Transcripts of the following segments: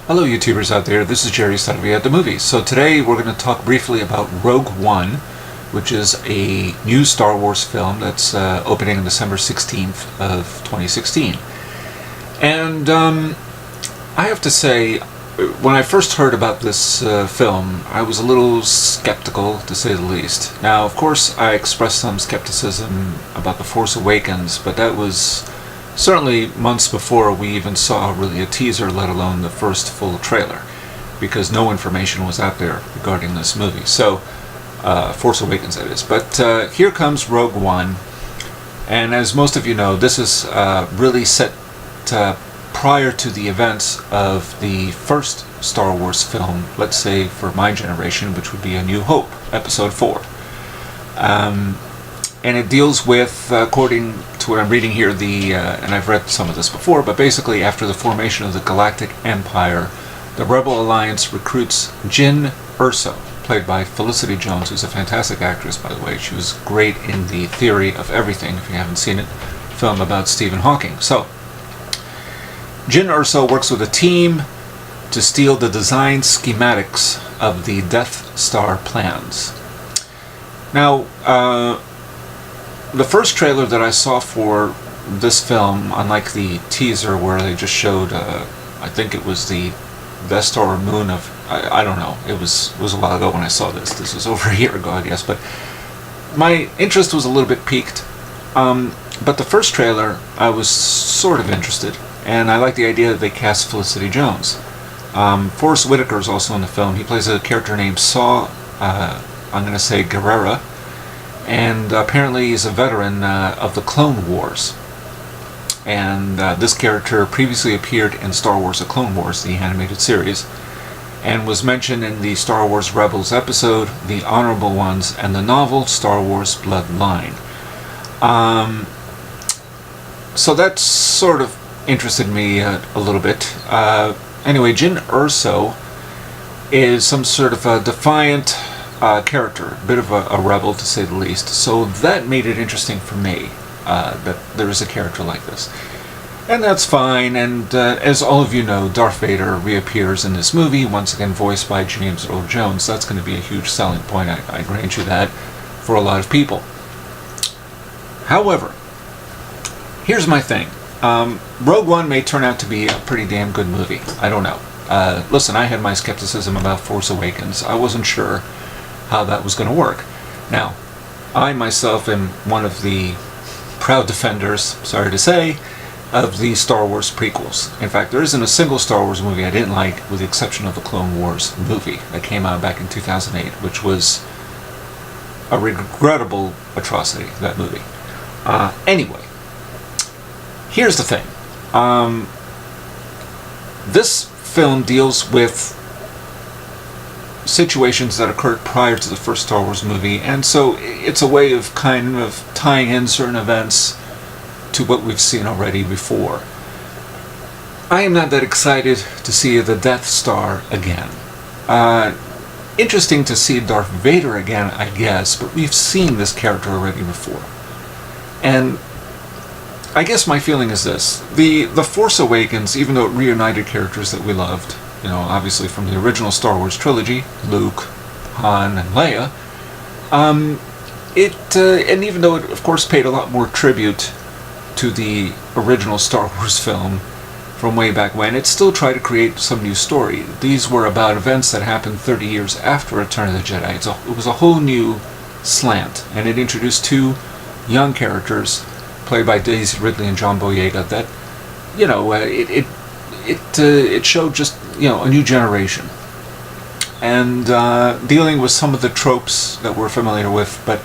Hello YouTubers out there, this is Jerry Saravia at the movies. So today we're going to talk briefly about Rogue One, which is a new Star Wars film that's opening on December 16th of 2016. And I have to say, when I first heard about this film, I was a little skeptical, to say the least. Now, of course, I expressed some skepticism about The Force Awakens, but that was certainly months before we even saw really a teaser, let alone the first full trailer, because no information was out there regarding this movie. So, Force Awakens, that is. But here comes Rogue One, and as most of you know, this is really set prior to the events of the first Star Wars film, let's say for my generation, which would be A New Hope, Episode 4. And it deals with, according to what I'm reading here, and I've read some of this before, but basically after the formation of the Galactic Empire, the Rebel Alliance recruits Jyn Erso, played by Felicity Jones, who's a fantastic actress, by the way. She was great in The Theory of Everything, if you haven't seen it, film about Stephen Hawking. So, Jyn Erso works with a team to steal the design schematics of the Death Star plans. Now, the first trailer that I saw for this film, unlike the teaser where they just showed, I think it was the Death Star or moon of, I don't know, it was a while ago when I saw this. This was over a year ago, I guess, but my interest was a little bit piqued. But the first trailer, I was sort of interested, and I like the idea that they cast Felicity Jones. Forrest Whitaker is also in the film. He plays a character named Saw, I'm going to say Gerrera, and apparently he's a veteran of the Clone Wars. And this character previously appeared in Star Wars: The Clone Wars, the animated series, and was mentioned in the Star Wars Rebels episode, The Honorable Ones, and the novel Star Wars Bloodline. So that sort of interested me a little bit. Anyway, Jyn Erso is some sort of a defiant character, a bit of a rebel to say the least, so that made it interesting for me, that there is a character like this. And that's fine, and as all of you know, Darth Vader reappears in this movie, once again voiced by James Earl Jones. That's going to be a huge selling point, I grant you that, for a lot of people. However, here's my thing. Rogue One may turn out to be a pretty damn good movie. I don't know. Listen, I had my skepticism about Force Awakens. I wasn't sure how that was going to work. Now, I myself am one of the proud defenders, sorry to say, of the Star Wars prequels. In fact, there isn't a single Star Wars movie I didn't like, with the exception of the Clone Wars movie that came out back in 2008, which was a regrettable atrocity, that movie. Anyway, here's the thing. This film deals with situations that occurred prior to the first Star Wars movie, and so it's a way of kind of tying in certain events to what we've seen already before. I am not that excited to see the Death Star again. Interesting to see Darth Vader again, I guess, but we've seen this character already before. And I guess my feeling is this. The Force Awakens, even though it reunited characters that we loved, you know, obviously from the original Star Wars trilogy, Luke, Han, and Leia, and even though it, of course, paid a lot more tribute to the original Star Wars film from way back when, it still tried to create some new story. These were about events that happened 30 years after Return of the Jedi. It was a whole new slant, and it introduced two young characters played by Daisy Ridley and John Boyega that, you know, it showed just, you know, a new generation, and dealing with some of the tropes that we're familiar with, but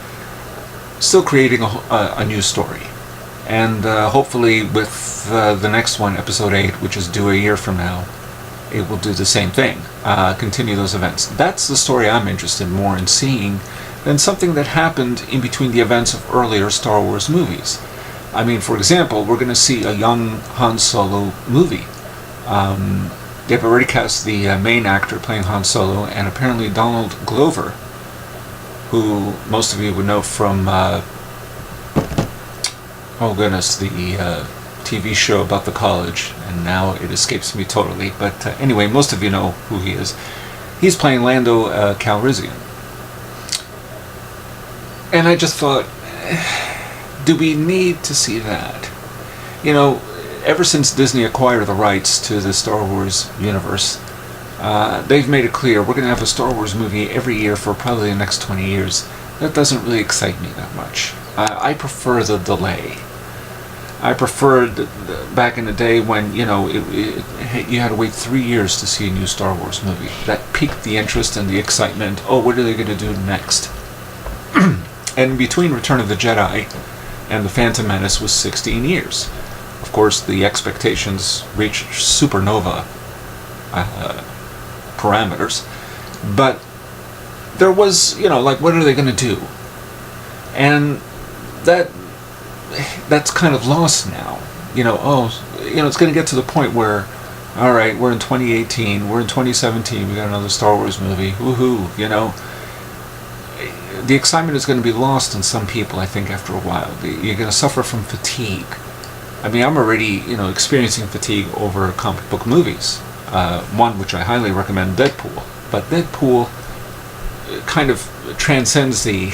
still creating a new story. And hopefully with the next one, Episode 8, which is due a year from now, it will do the same thing, continue those events. That's the story I'm interested more in seeing than something that happened in between the events of earlier Star Wars movies. I mean, for example, we're going to see a young Han Solo movie. They've already cast the main actor playing Han Solo, and apparently Donald Glover, who most of you would know from, oh goodness, the TV show about the college, and now it escapes me totally. But anyway, most of you know who he is. He's playing Lando Calrissian. And I just thought, do we need to see that? You know, ever since Disney acquired the rights to the Star Wars universe, they've made it clear we're going to have a Star Wars movie every year for probably the next 20 years. That doesn't really excite me that much. I prefer the delay. I preferred back in the day when, you know, you had to wait 3 years to see a new Star Wars movie. That piqued the interest and the excitement. Oh, what are they going to do next? And between Return of the Jedi and The Phantom Menace was 16 years. Of course, the expectations reached supernova parameters. But there was, you know, like, what are they going to do? And that's kind of lost now. You know, it's going to get to the point where, all right, we're in 2018, we're in 2017, we got another Star Wars movie, woohoo, you know. The excitement is going to be lost in some people, I think, after a while. You're going to suffer from fatigue. I mean, I'm already, you know, experiencing fatigue over comic book movies. One which I highly recommend, Deadpool. But Deadpool kind of transcends the...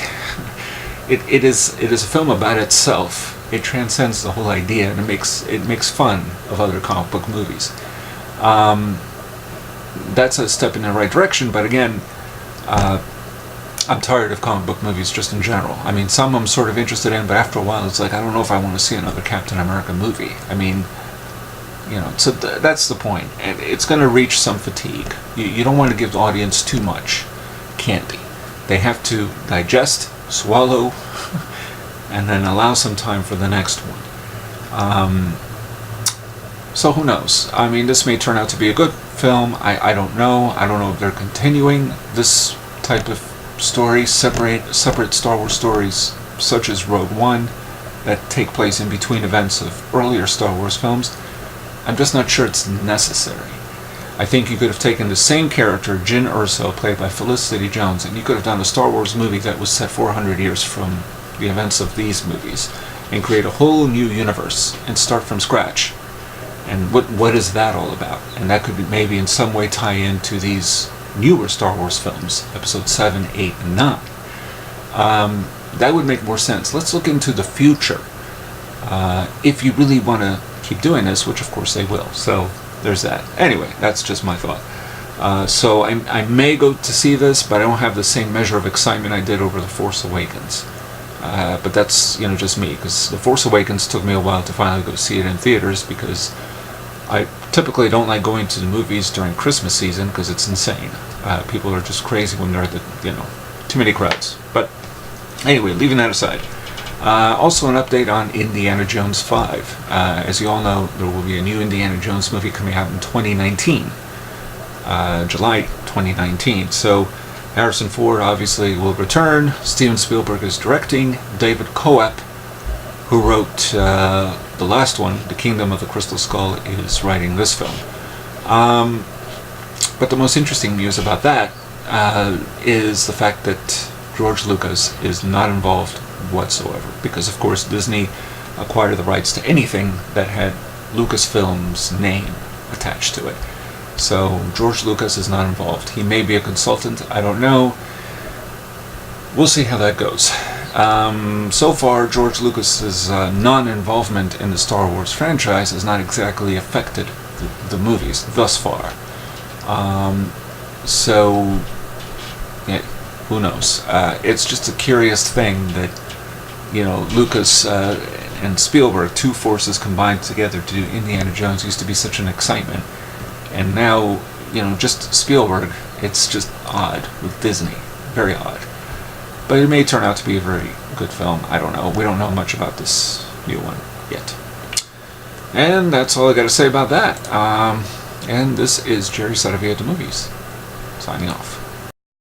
It is a film about itself. It transcends the whole idea, and it makes fun of other comic book movies. That's a step in the right direction, but again, I'm tired of comic book movies just in general. I mean, some I'm sort of interested in, but after a while it's like, I don't know if I want to see another Captain America movie. I mean, you know, so that's the point. And it's going to reach some fatigue. You don't want to give the audience too much candy. They have to digest, swallow, and then allow some time for the next one. So who knows? I mean, this may turn out to be a good film. I don't know. I don't know if they're continuing this type of story, separate Star Wars stories such as Rogue One that take place in between events of earlier Star Wars films. I'm just not sure it's necessary. I think you could have taken the same character, Jyn Erso, played by Felicity Jones, and you could have done a Star Wars movie that was set 400 years from the events of these movies, and create a whole new universe and start from scratch. And what is that all about? And that could be maybe in some way tie into these newer Star Wars films, episode 7, 8, and 9. That would make more sense. Let's look into the future. If you really want to keep doing this, which of course they will. So there's that. Anyway, that's just my thought. So I may go to see this, but I don't have the same measure of excitement I did over The Force Awakens. But that's, you know, just me, because The Force Awakens took me a while to finally go see it in theaters, because I typically don't like going to the movies during Christmas season because it's insane. People are just crazy when they're at the, you know, too many crowds. But anyway, leaving that aside. Also an update on Indiana Jones 5. As you all know, there will be a new Indiana Jones movie coming out in 2019. July 2019. So Harrison Ford obviously will return. Steven Spielberg is directing. David Coep, who wrote the last one, The Kingdom of the Crystal Skull, is writing this film. But the most interesting news about that is the fact that George Lucas is not involved whatsoever, because of course Disney acquired the rights to anything that had Lucasfilm's name attached to it. So George Lucas is not involved. He may be a consultant, I don't know. We'll see how that goes. So far, George Lucas's non-involvement in the Star Wars franchise has not exactly affected the movies thus far. So, yeah, who knows? It's just a curious thing that, you know, Lucas and Spielberg, two forces combined together to do Indiana Jones, used to be such an excitement. And now, you know, just Spielberg, it's just odd with Disney. Very odd. But it may turn out to be a very good film. I don't know. We don't know much about this new one yet. And that's all I got to say about that. And this is Jerry Saravia at the Movies, signing off.